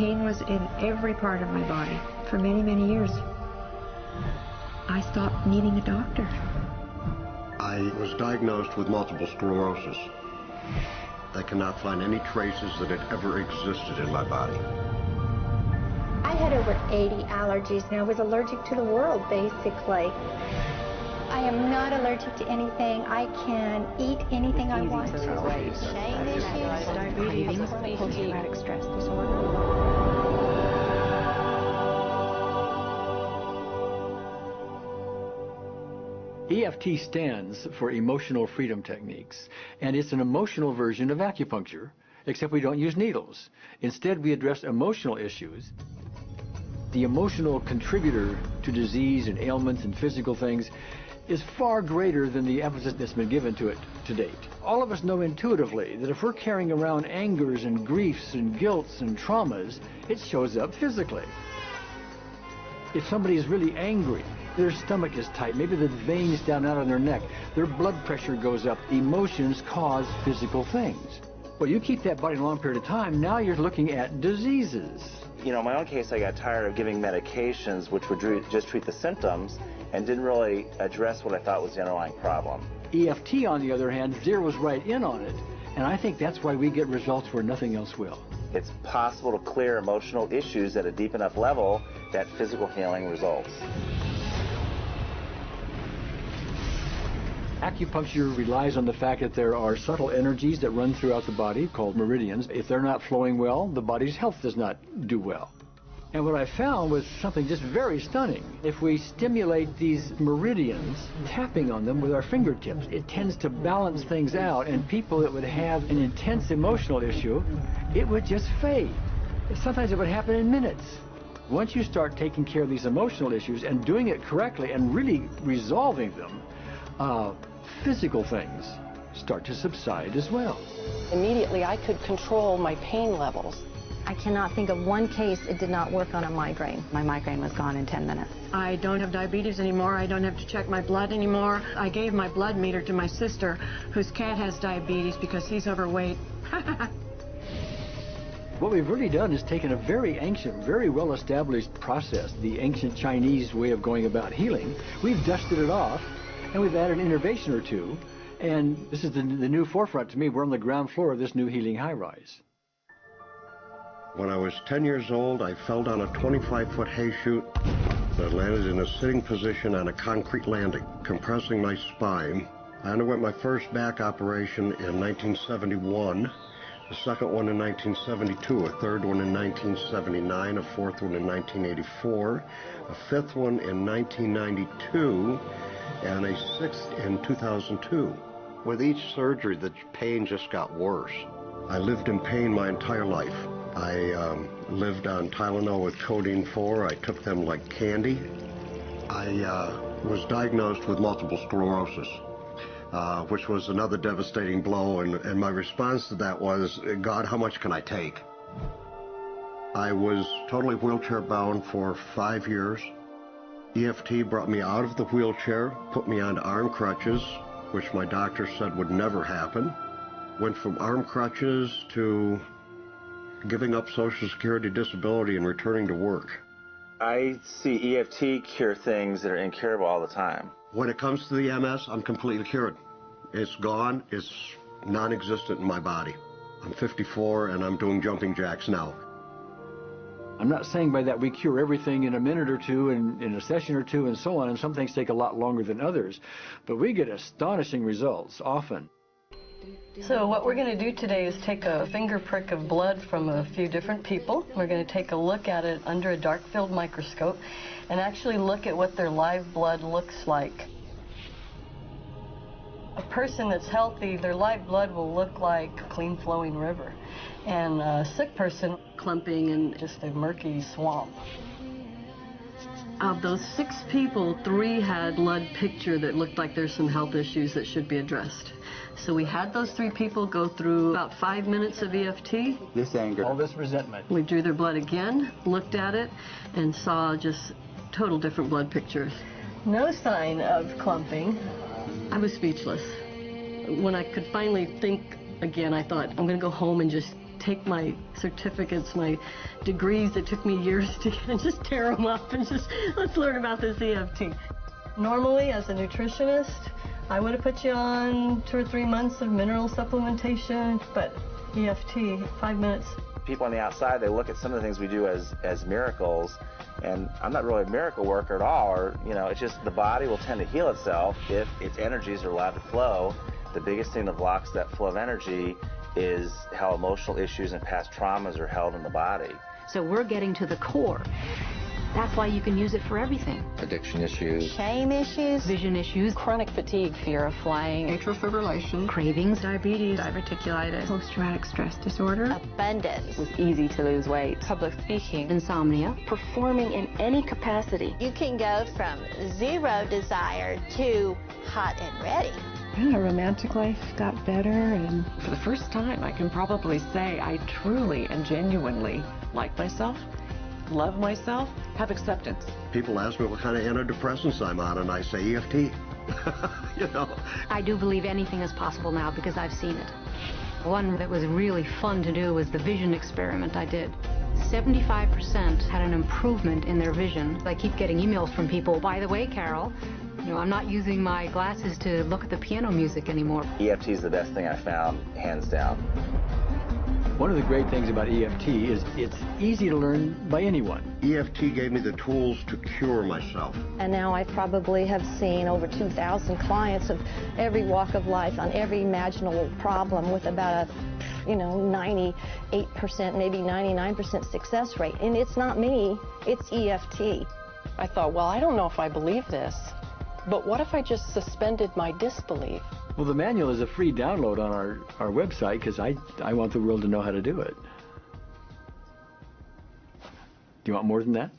pain was in every part of my body for many, many years. I stopped needing a doctor. I was diagnosed with multiple sclerosis. They cannot find any traces that it ever existed in my body. I had over 80 allergies, and I was allergic to the world, basically. I am not allergic to anything. I can eat anything I want to. Shame issues, Diabetes, post-traumatic stress disorder. EFT stands for Emotional Freedom Techniques, and it's an emotional version of acupuncture, except we don't use needles. Instead, we address emotional issues. The emotional contributor to disease and ailments and physical things is far greater than the emphasis that's been given to it to date. All of us know intuitively that if we're carrying around angers and griefs and guilts and traumas, it shows up physically. If somebody is really angry, their stomach is tight, maybe the veins down out on their neck, their blood pressure goes up. Emotions cause physical things. Well, you keep that body a long period of time, now you're looking at diseases. You know, in my own case, I got tired of giving medications which would just treat the symptoms and didn't really address what I thought was the underlying problem. EFT, on the other hand, zeroes right in on it, and I think that's why we get results where nothing else will. It's possible to clear emotional issues at a deep enough level that physical healing results. Acupuncture relies on the fact that there are subtle energies that run throughout the body called meridians. If they're not flowing well, the body's health does not do well. And what I found was something just very stunning. If we stimulate these meridians, tapping on them with our fingertips, it tends to balance things out, and people that would have an intense emotional issue, it would just fade. Sometimes it would happen in minutes. Once you start taking care of these emotional issues and doing it correctly and really resolving them, physical things start to subside as well. Immediately, I could control my pain levels. I cannot think of one case it did not work on a migraine. My migraine was gone in 10 minutes. I don't have diabetes anymore. I don't have to check my blood anymore. I gave my blood meter to my sister, whose cat has diabetes because he's overweight. What we've really done is taken a very ancient, very well-established process, the ancient Chinese way of going about healing. We've dusted it off, and we've added an innovation or two, and this is the new forefront to me. We're on the ground floor of this new healing high-rise. When I was 10 years old, I fell down a 25-foot hay chute that landed in a sitting position on a concrete landing, compressing my spine. I underwent my first back operation in 1971, a second one in 1972, a third one in 1979, a fourth one in 1984, a fifth one in 1992, and a sixth in 2002. With each surgery, the pain just got worse. I lived in pain my entire life. I lived on Tylenol with codeine 4. I took them like candy. I was diagnosed with multiple sclerosis, which was another devastating blow, and my response to that was, God, how much can I take? I was totally wheelchair bound for 5 years. EFT brought me out of the wheelchair, put me on arm crutches, which my doctor said would never happen. Went from arm crutches to giving up Social Security disability and returning to work. I see EFT cure things that are incurable all the time. When it comes to the MS, I'm completely cured. It's gone. It's non-existent in my body. I'm 54 and I'm doing jumping jacks now. I'm not saying by that we cure everything in a minute or two and in a session or two and so on, and some things take a lot longer than others, but we get astonishing results often. So what we're going to do today is take a finger prick of blood from a few different people. We're going to take a look at it under a dark field microscope and actually look at what their live blood looks like. A person that's healthy, their live blood will look like a clean flowing river, and a sick person, clumping in just a murky swamp. Of those 6 people, 3 had blood picture that looked like there's some health issues that should be addressed. So we had those 3 people go through about 5 minutes of EFT. This anger, all this resentment. We drew their blood again, looked at it, and saw just total different blood pictures. No sign of clumping. I was speechless. When I could finally think again, I thought, I'm going to go home and just take my certificates, my degrees that took me years to get, and just tear them up and just, let's learn about this EFT. Normally, as a nutritionist, I would have put you on 2 or 3 months of mineral supplementation, but EFT, 5 minutes. People on the outside, they look at some of the things we do as miracles, and I'm not really a miracle worker at all, or, you know, it's just the body will tend to heal itself if its energies are allowed to flow. The biggest thing that blocks that flow of energy is how emotional issues and past traumas are held in the body. So we're getting to the core. That's why you can use it for everything. Addiction issues. Shame issues. Vision issues. Chronic fatigue, fear of flying. Atrial fibrillation. Cravings. Diabetes. Diverticulitis. Post-traumatic stress disorder. Abundance. It was easy to lose weight. Public speaking. Insomnia. Performing in any capacity. You can go from zero desire to hot and ready. Our romantic life got better, and for the first time, I can probably say I truly and genuinely like myself, love myself, have acceptance. People ask me what kind of antidepressants I'm on, and I say EFT. You know. I do believe anything is possible now because I've seen it. One that was really fun to do was the vision experiment I did. 75% had an improvement in their vision. I keep getting emails from people, by the way, Carol, you know, I'm not using my glasses to look at the piano music anymore. EFT is the best thing I found, hands down. One of the great things about EFT is it's easy to learn by anyone. EFT gave me the tools to cure myself. And now I probably have seen over 2,000 clients of every walk of life on every imaginable problem with about a 98%, maybe 99% success rate. And it's not me, it's EFT. I thought, well, I don't know if I believe this, but what if I just suspended my disbelief? Well, the manual is a free download on our website because I want the world to know how to do it. Do you want more than that?